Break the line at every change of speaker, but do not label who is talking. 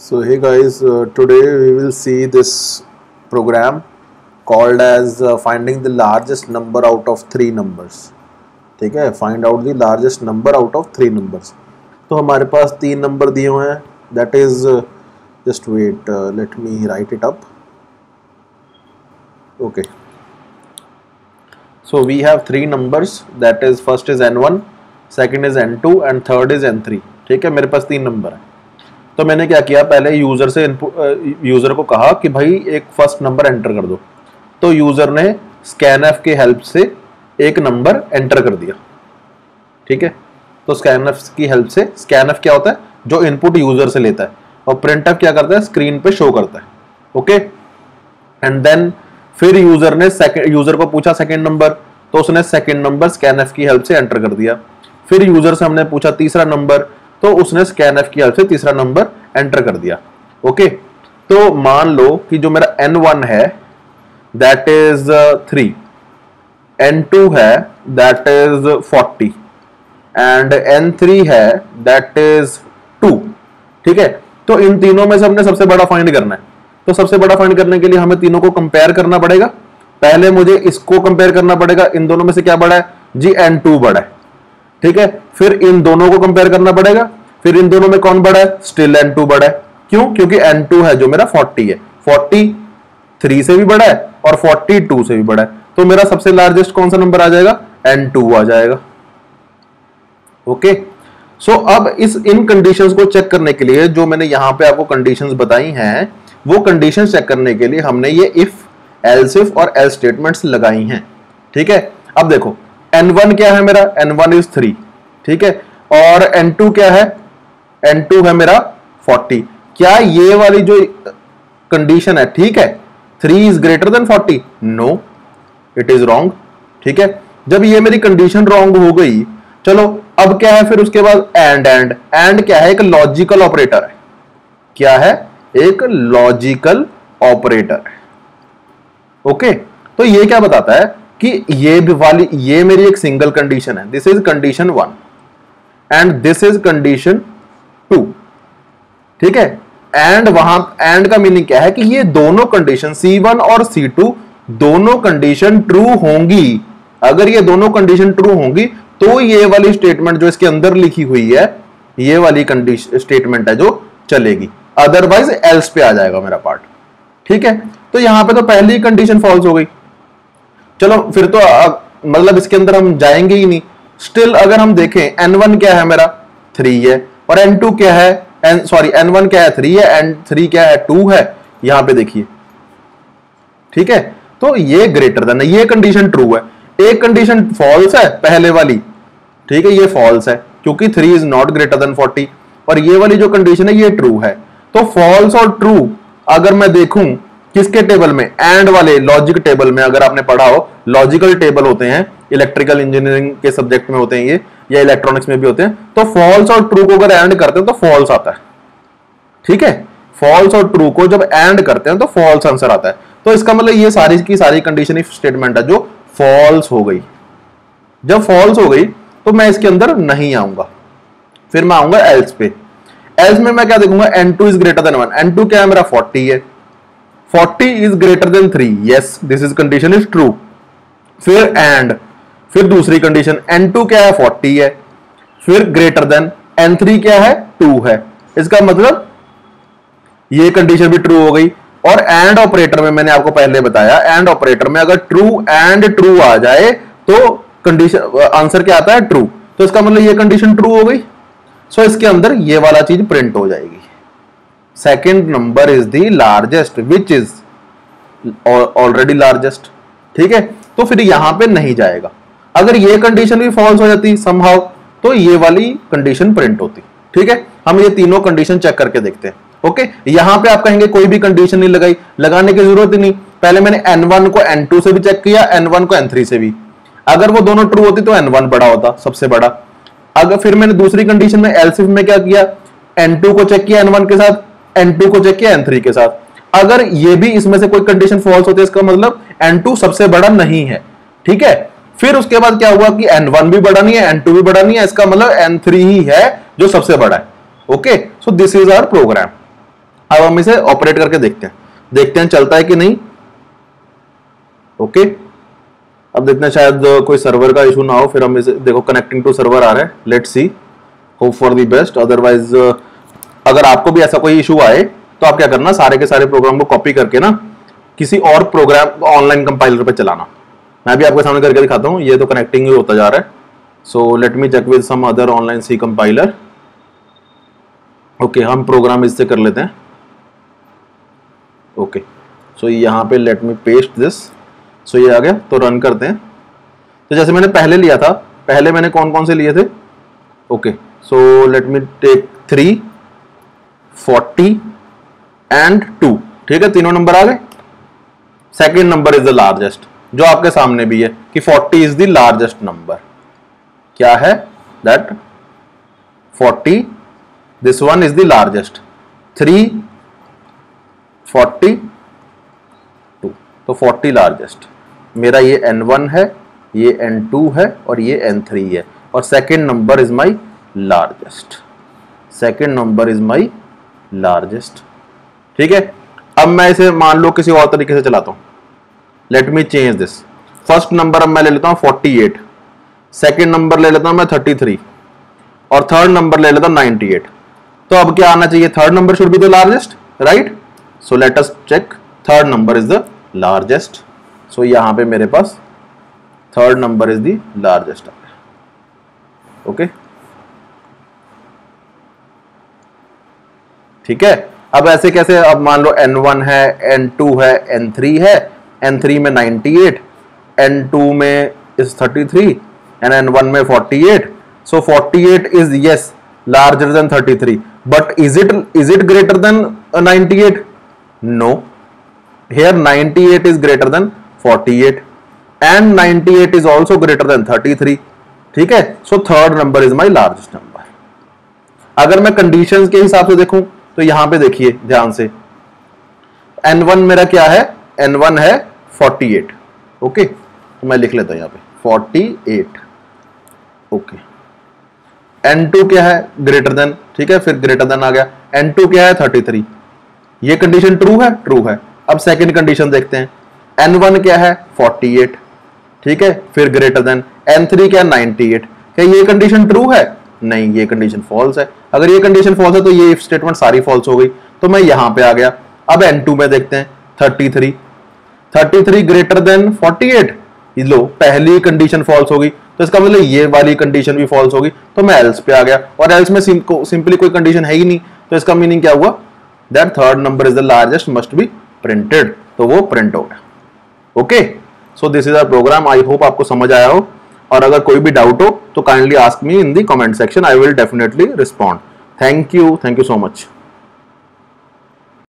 So hey guys, today we will see this program called as finding the largest number out of three numbers. ठीक है, find out the largest number out of three numbers. तो हमारे पास तीन number दिए हुए हैं. That is just wait, let me write it up. Okay. So we have three numbers. That is first is n1, second is n2 and third is n3. ठीक है, मेरे पास तीन नंबर है. तो मैंने क्या किया, पहले यूज़र को कहा कि भाई एक फर्स्ट नंबर एंटर कर दो. तो यूज़र ने स्कैनएफ की हेल्प से एक नंबर एंटर कर दिया. ठीक है, तो स्कैनएफ की हेल्प से, स्कैनएफ क्या होता है, जो इनपुट यूज़र से लेता है, और प्रिंटएफ क्या करता है, स्क्रीन पे शो करता है. ओके, एंड देन फिर यूज़र को पूछा सेकेंड नंबर, तो उसने सेकेंड नंबर स्कैनएफ की हेल्प से एंटर कर दिया. फिर यूज़र से हमने पूछा तीसरा नंबर, तो उसने स्कैनएफ की हेल्प से तीसरा नंबर एंटर कर दिया. ओके, तो मान लो कि जो मेरा n1 है दैट इज 3, n2 है दैट इज 40 एंड n3 है दैट इज 2. ठीक है, तो इन तीनों में से हमने सबसे बड़ा फाइंड करना है. तो सबसे बड़ा फाइंड करने के लिए हमें तीनों को कंपेयर करना पड़ेगा. पहले मुझे इसको कंपेयर करना पड़ेगा, इन दोनों में से क्या बड़ा है जी, n2 बड़ा है. ठीक है, फिर इन दोनों को कंपेयर करना पड़ेगा, फिर इन दोनों में कौन बड़ा है, स्टिल n2 बड़ा है. क्यों? क्योंकि n2 है जो मेरा 40 है, 40 3 से भी बड़ा है और 42 से भी बड़ा है. तो मेरा सबसे लार्जेस्ट कौन सा नंबर आ जाएगा, n2 आ जाएगा. ओके, सो अब इन कंडीशंस को चेक करने के लिए जो मैंने यहां पे आपको कंडीशंस बताई हैं, वो कंडीशंस चेक करने के लिए हमने ये इफ, एल्स इफ और एल्स स्टेटमेंट्स लगाई हैं. ठीक है, अब देखो n1 क्या है मेरा, n1 इज 3. ठीक है, और n2 क्या है, n2 है मेरा 40. क्या ये वाली जो कंडीशन है, ठीक है, 3 is greater than 40? No, it is wrong. ठीक है, जब ये मेरी कंडीशन रॉन्ग हो गई, चलो अब क्या है, फिर उसके बाद एंड क्या है, एक लॉजिकल ऑपरेटर है. क्या है, एक लॉजिकल ऑपरेटर है. ओके, तो ये क्या बताता है कि ये मेरी एक सिंगल कंडीशन है. This is condition 1 and this is condition 2. ठीक है, एंड वहां एंड का मीनिंग क्या है कि ये दोनों कंडीशन C1 और C2 दोनों कंडीशन ट्रू होंगी. अगर ये दोनों कंडीशन ट्रू होंगी तो ये वाली स्टेटमेंट जो इसके अंदर लिखी हुई है, ये वाली कंडीशन स्टेटमेंट है जो चलेगी. अदरवाइज एल्स पे आ जाएगा मेरा पार्ट. ठीक है, तो यहां पे तो पहली कंडीशन फॉल्स हो गई. चलो फिर तो मतलब इसके अंदर हम जाएंगे ही नहीं. स्टिल अगर हम देखें, n1 क्या है मेरा, 3 है, और n2 क्या है, n1 क्या है, 3 है, n3 क्या है, 2 है. यहां पे देखिए, ठीक है, तो ये ग्रेटर देन है, ये कंडीशन ट्रू है. एक कंडीशन फॉल्स है पहले वाली. ठीक है, ये फॉल्स है क्योंकि 3 इज नॉट ग्रेटर देन 40, और ये वाली जो कंडीशन है ये ट्रू है. तो फॉल्स और ट्रू अगर मैं देखूं किसके टेबल में, एंड वाले लॉजिक टेबल में. अगर आपने पढ़ा हो, लॉजिकल टेबल होते हैं, इलेक्ट्रिकल इंजीनियरिंग के सब्जेक्ट में होते हैं ये, या इलेक्ट्रॉनिक्स में भी होते हैं. तो फॉल्स और ट्रू को अगर एंड करते हैं तो फॉल्स आता है. ठीक है, फॉल्स और ट्रू को जब एंड करते हैं तो फॉल्स आंसर आता है. तो इसका मतलब ये सारी की सारी कंडीशन इफ स्टेटमेंट है जो फॉल्स हो गई. जब फॉल्स हो गई तो मैं इसके अंदर नहीं आऊंगा, फिर मैं आऊंगा एल्स पे. एल्स में मैं क्या देखूंगा, n2 is greater then 1. n2 क्या है मेरा, 40 है. 40 is greater then 3. Yes, this is condition is true. फिर एंड, फिर दूसरी कंडीशन, n2 क्या है, 40 है, फिर ग्रेटर देन, n3 क्या है, 2 है. इसका मतलब ये कंडीशन भी ट्रू हो गई. और एंड ऑपरेटर में मैंने आपको पहले बताया, एंड ऑपरेटर में अगर ट्रू एंड ट्रू आ जाए तो कंडीशन आंसर क्या आता है, ट्रू. तो इसका मतलब ये कंडीशन ट्रू हो गई. सो इसके अंदर ये वाला चीज प्रिंट हो जाएगी, second number is the largest which is already largest. ठीक है, तो फिर यहां पे नहीं जाएगा. अगर ये कंडीशन भी फॉल्स हो जाती समहाउ, तो ये वाली कंडीशन प्रिंट होती. ठीक है, हम ये तीनों कंडीशन चेक करके देखते हैं. ओके, यहां पे आप कहेंगे कोई भी कंडीशन नहीं लगाई, लगाने की जरूरत ही नहीं. पहले मैंने n1 को n2 से भी चेक किया, n1 को n3 से भी. अगर वो दोनों ट्रू होती तो n1 बड़ा होता, सबसे बड़ा. अगर फिर मैंने दूसरी कंडीशन में एल्स इफ में क्या किया, n2 को चेक किया n1 के साथ, n2 को चेक किया n3 के साथ. अगर ये भी इसमें से कोई कंडीशन फॉल्स होती है, इसका मतलब n2 सबसे बड़ा नहीं है. ठीक है, फिर उसके बाद क्या हुआ कि n1 भी बड़ा नहीं है, n2 भी बड़ा नहीं है, इसका मतलब n3 ही है जो सबसे बड़ा है. Okay, so this is our program. अब हम इसे ऑपरेट करके देखते हैं चलता है कि नहीं। ओके, अब देखते हैं शायद कोई सर्वर का इशू ना हो, फिर हम इसे देखो कनेक्टिंग टू सर्वर आ रहा है, let's see, hope for the best. Otherwise अगर आपको भी ऐसा कोई इशू आए तो आप क्या करना, सारे के सारे प्रोग्राम को कॉपी करके ना किसी और प्रोग्राम ऑनलाइन कंपाइलर पे चलाना। मैं भी आपके सामने करके दिखाता हूँ, ये तो कनेक्टिंग ही होता जा रहा है। So let me check with some other online C compiler. Okay, हम प्रोग्राम इससे कर लेते हैं। ओके, सो यहाँ पे let me paste this. So ये आ गया, तो रन करते हैं। तो जैसे मैंने पहले लिया था, पहले मैंने कौन कौन से लिए थे। Okay, so let me take 3, 40 and 2। ठीक है, तीनों नंबर आ गए। Second number is the largest, जो आपके सामने भी है कि 40 इज द लार्जेस्ट नंबर। क्या है that 40, this one is the largest. 3, 40, 2, तो 40 लार्जेस्ट। मेरा ये N1 है, ये N2 है और ये N3 है, और second number is my largest. Second number is my largest. ठीक है, अब मैं इसे मान लो किसी और तरीके से चलाता हूं। Let me change this. First number अब मैं ले लेता हूं 48, सेकेंड नंबर ले लेता हूं मैं 33 और थर्ड नंबर ले लेता हूं 98। तो अब क्या आना चाहिए, third number should be the largest, right. So let us check, third number is the largest. So यहां पे मेरे पास third number is the largest. Okay, ठीक है। अब ऐसे कैसे, अब मान लो N1 है, N2 है, N3 है। N3 में 98, N2 में is 33 and N1 में 48. So 48 is yes larger than 33, but is it greater than 98? No. Here 98 is greater than 48 and 98 is also greater than 33. ठीक है, so third number is my largest number. अगर मैं conditions के हिसाब से देखूं तो यहां पे देखिए ध्यान से, N1 मेरा क्या है, N1 है 48। ओके, तो मैं लिख लेता हूं यहां पे 48। ओके, N2 क्या है, ग्रेटर देन। ठीक है, फिर ग्रेटर देन आ गया। N2 क्या है, 33। ये कंडीशन ट्रू है, ट्रू है। अब सेकंड कंडीशन देखते हैं, N1 क्या है, 48। ठीक है, फिर ग्रेटर देन। N3 क्या है, 98। क्या ये कंडीशन ट्रू है, नहीं, ये कंडीशन फॉल्स है। अगर ये कंडीशन फॉल्स है तो ये इफ स्टेटमेंट सारी फॉल्स हो गई, तो मैं यहां पे आ गया। अब N2 में देखते हैं 33 ग्रेटर देन 48। लो, पहली कंडीशन फॉल्स होगी तो इसका मतलब ये वाली कंडीशन भी फॉल्स होगी, तो मैं एल्स पे आ गया। और एल्स में सिंपली कोई कंडीशन है ही नहीं, तो इसका मीनिंग क्या हुआ, that third number is the largest must be printed, तो वो प्रिंट हो गया। Okay, so this is a program. I hope आपको समझ आया हो, और अगर कोई भी डाउट हो तो kindly ask me in the comment section, I will definitely respond. Thank you so much.